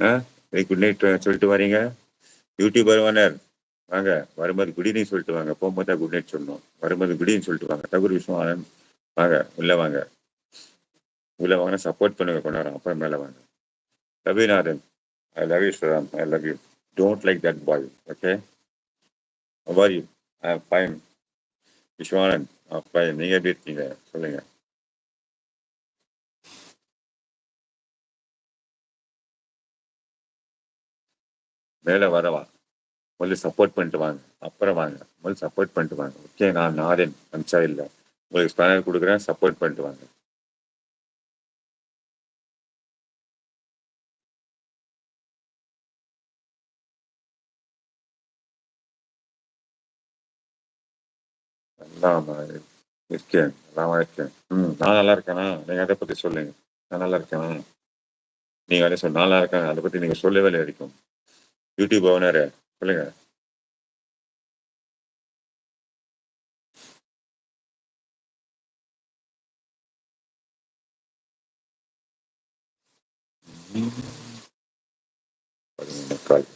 ஆ? Very good night சொல்லிட்டு வரீங்க. YouTuber owner வாங்க. வரும்போது குட் ஈவினிங் சொல்லிட்டு வாங்க. போகும்போது தான் குட் நைட் சொல்லணும். வரும்போது குட் ஈவினிங் சொல்லிட்டு வாங்க. தகுரு விஸ்வநாதன் வாங்க. உள்ள வாங்க. உள்ள வாங்க. சப்போர்ட் பண்ணுங்க கொஞ்ச நேரம். அப்புறம் மேல வாங்க. Ravinathan I love you Sriram. I love you. Don't like that boy. Okay. How are you? I am fine. Viswanathan fine. நீங்க எப்படி இருக்கீங்க? சொல்லுங்க. மேல வரவா? முதல்ல சப்போர்ட் பண்ணிட்டு வாங்க. அப்புறம் வாங்க. முதல்ல சப்போர்ட் பண்ணிட்டு வாங்க. ஓகே. நான் நாதன். அன்சா இல்ல. உங்களுக்கு ஸ்பேனர் குடுக்குறேன். சப்போர்ட் பண்ணிட்டு வாங்க. நாம இருக்கேன். நான் இருக்கேன். நான் நல்லா இருக்கேனா? நீங்க அத பத்தி சொல்லுங்க. நான் நல்லா இருக்கேனா? நீங்க அத நல்லா இருக்கேன். அத பத்தி நீங்க சொல்லவே இல்ல வரைக்கும். யூடியூப் ஓனரு சொல்லுங்க. ம். 11:45.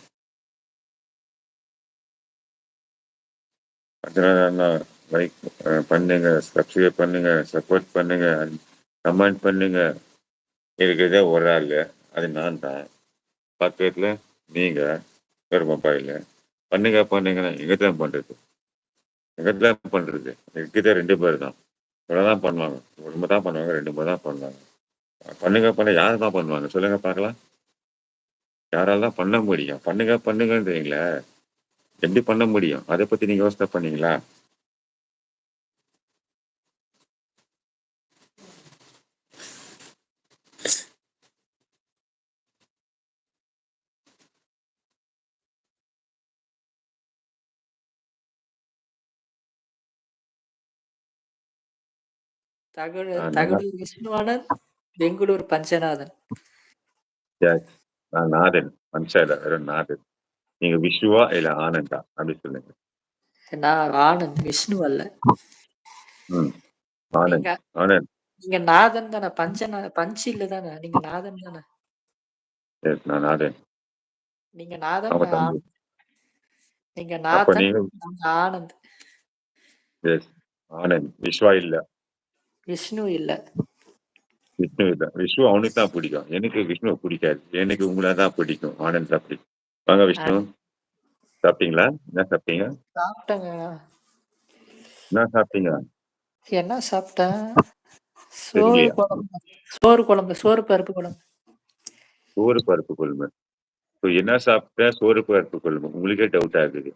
அதனால லைக் பண்ணுங்க, சப்ஸ்கிரைப் பண்ணுங்க, சப்போர்ட் பண்ணுங்க, கமெண்ட் பண்ணுங்க. இருக்கிறதே ஒரு ஆளு. அது நான் தான். பக்கத்துல நீங்க ஒரு மொபைலு. பண்ணுங்க பண்ணுங்கன்னா எங்க தான் பண்றது? எங்க தான் பண்றது? இருக்கிறதே 2 பேர் தான். இவ்வளவுதான் பண்ணுவாங்க. 1 தான் பண்ணுவாங்க, 2 பேர் தான் பண்ணுவாங்க. பண்ணுங்க பண்ண யாரு தான் பண்ணுவாங்க? சொல்லுங்க பார்க்கலாம். யாரால தான் பண்ண முடியும்? பண்ணுங்க பண்ணுங்கன்றீங்களே. எப்படி பண்ண முடியும்? அத பத்தி நீங்க யோசனை பண்ணீங்களா? நான் நல்லா தகடு விஷ்ணுவானந்த், பெங்களூர் பஞ்சநாதன். எஸ். நான் நாதன். மனுஷன் இல்ல. வெறும் நாதன். நீங்க விஷ்ணுவா இல்ல ஆனந்தா? அப்படி சொல்லுங்க. நான் ஆனந்த், விஷ்ணு அல்ல. ம். நீங்க ஆனந்த். ஆனந்த். நீங்க நாதன் தானே? பஞ்சு இல்ல தானே? நீங்க நாதன் தானே? எஸ். நான் நாதன். நீங்க நாதன், ஆமா நான் தம்பி. ஆனந்த். நீங்க அப்ப நாதன், நீங்க நாங்க ஆனந்த். எஸ். ஆனந்த். விஸ்வா இல்ல. விஷ்ணு இல்ல. விஷ்ணு இல்ல. விஷ்ணு அவனுக்கு தான் பிடிக்கும். எனக்கு விஷ்ணுவ பிடிக்காது. எனக்கு உங்கள தான் பிடிக்கும். ஆனந்த் தான் பிடிக்கும். வாங்க விஷ்ணு. சாப்பிட்டீங்களா? என்ன சாப்பிட்டீங்க? சாப்பிட்டேங்க. என்ன சாப்பிட்டீங்க? என்ன சாப்பிட்டேன்? சோறு தெரியலையா? குழம்பு. சோறு பருப்பு குழம்பு. சோறு பருப்பு குழம்பு. ஸோ என்ன சாப்பிட்டேன்? சோறு பருப்பு குழம்பு. உங்களுக்கே டவுட் ஆகுது.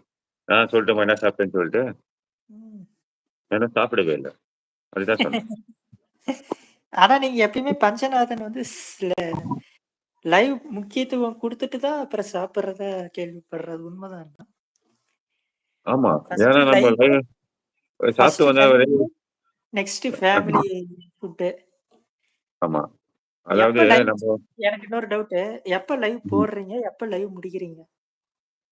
நான் சொல்லட்டுமா என்ன சாப்பிட்டேன்னு சொல்லிட்டு? ம். நான் சாப்பிடவே இல்ல. அதுதான் சொன்னேன். ஆனா நீங்க எப்பயுமே பஞ்சநாதன் வந்து லைவ் முக்கியத்துவம் குடுத்துட்டு தான் அப்புறம் சாப்பிடுறத கேள்விப்படுறது உண்மைதான். ஆமா. ஃபர்ஸ்ட் ஏன்னா நம்ம லைவ், சாப்பிட்டு ஃபர்ஸ்ட் வந்தா லைவ், ஒரு நெக்ஸ்ட் ஃபேமிலி ஃபுட். ஆமா. அதாவது எப்ப லைவ்? நம்ம எனக்கு இன்னொரு டவுட். எப்ப லைவ் ம். போடுறீங்க? எப்ப லைவ் முடிக்கிறீங்க?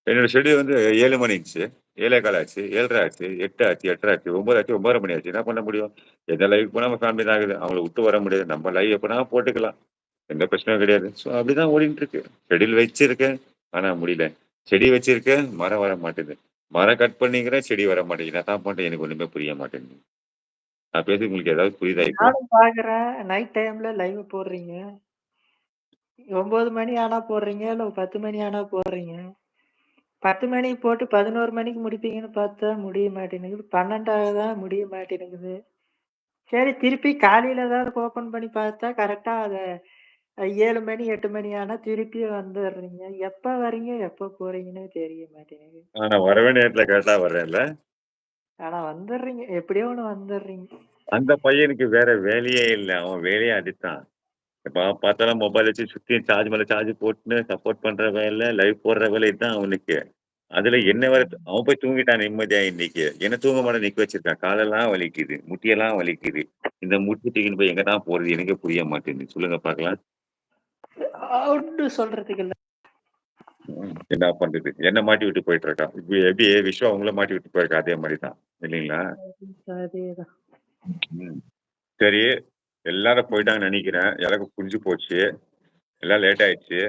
என்னோட ஷெட்யூல் வந்து 7 மணி இருந்துச்சு. 7:15 ஆச்சு, 7:30 ஆச்சு, 8 ஆச்சு, 8:30 ஆச்சு, 9 ஆச்சு, 9:30 மணி ஆச்சு. என்ன பண்ண முடியும்? எந்த லைவுக்கு போனா நம்ம ஃபேமிலி தான் இருக்குது. அவங்கள விட்டு வர முடியாது. நம்ம லைவ் எப்பனா போட்டுக்கலாம். எந்த பிரச்சனையும் கிடையாது. ஸோ அப்படிதான் ஓடிட்டு இருக்கு. ஷெட்யூல் வச்சிருக்கேன். ஆனா முடியல. செடி வச்சிருக்கேன். மரம் வர மாட்டேது. மரம் கட் பண்ணிக்கிறேன். செடி வர மாட்டேங்குது. என்னதான் பண்றது எனக்கு ஒண்ணுமே புரிய மாட்டேங்குது. நான் பேசுறது உங்களுக்கு ஏதாவது புரியுதா இப்போ? நானும் பார்க்குறேன். நைட் டைம்ல லைவ் போடுறீங்க. 9 மணி ஆனா போடுறீங்க, இல்ல 10 மணி ஆனா போடுறீங்க. 10 மணிக்கு போட்டு 11 மணிக்கு முடிப்பீங்கன்னு பார்த்தா முடிய மாட்டேங்குது. 12 ஆகுதா முடிய மாட்டேங்குது. சரி திருப்பி காலையில ஏதாவது ஓப்பன் பண்ணி பார்த்தா கரெக்ட்டா அத 7 மணி, 8 மணி ஆனா திருப்பி வந்துடுறீங்க. எப்ப வரீங்க? எப்ப போறீங்கன்னே தெரிய மாட்டேங்குது. நான் வரவே நேரத்துல கரெக்ட்டா வர்றேன்ல. ஆனா வந்துடுறீங்க. எப்படியோ ஒண்ணு வந்துடுறீங்க. அந்த பையனுக்கு வேற வேலையே இல்ல. அவன் வேலையே அதுதான். எப்ப பார்த்தாலும் மொபைல் வச்சு சுத்தி சார்ஜ் மேல சார்ஜ் போட்டுன்னு சப்போர்ட் பண்ற வேலை, லைவ் போடுற வேலை இதுதான் அவனுக்கு. அதுல ம். என்ன வேற அவன் போய் தூங்கிட்டான் நிம்மதியா இன்னைக்கு. என்ன தூங்க மாட்டேன் நிக்க வச்சிருக்கான். காலெல்லாம் வலிக்குது. முட்டியெல்லாம் வலிக்குது. இந்த முட்டி தூக்கின்னு போய் எங்க தான் போறது? எனக்கே புரிய மாட்டேங்குது. சொல்லுங்க பார்க்கலாம். ஒண்ணும் சொல்றதுக்கு இல்ல. என்ன பண்றது? என்ன மாட்டி விட்டு போயிட்டு இருக்கான். இப்ப எப்படி விஸ்வா உங்கள மாட்டி விட்டு போயிருக்கா அதே மாரி தான். இல்லைங்களா? அதேதான். ம். சரி. எல்லாரும் போயிட்டாங்கன்னு நெனைக்கிறேன். எல்லாருக்கும் புரிஞ்சு போச்சு. எல்லாம் லேட் ஆயிடுச்சு.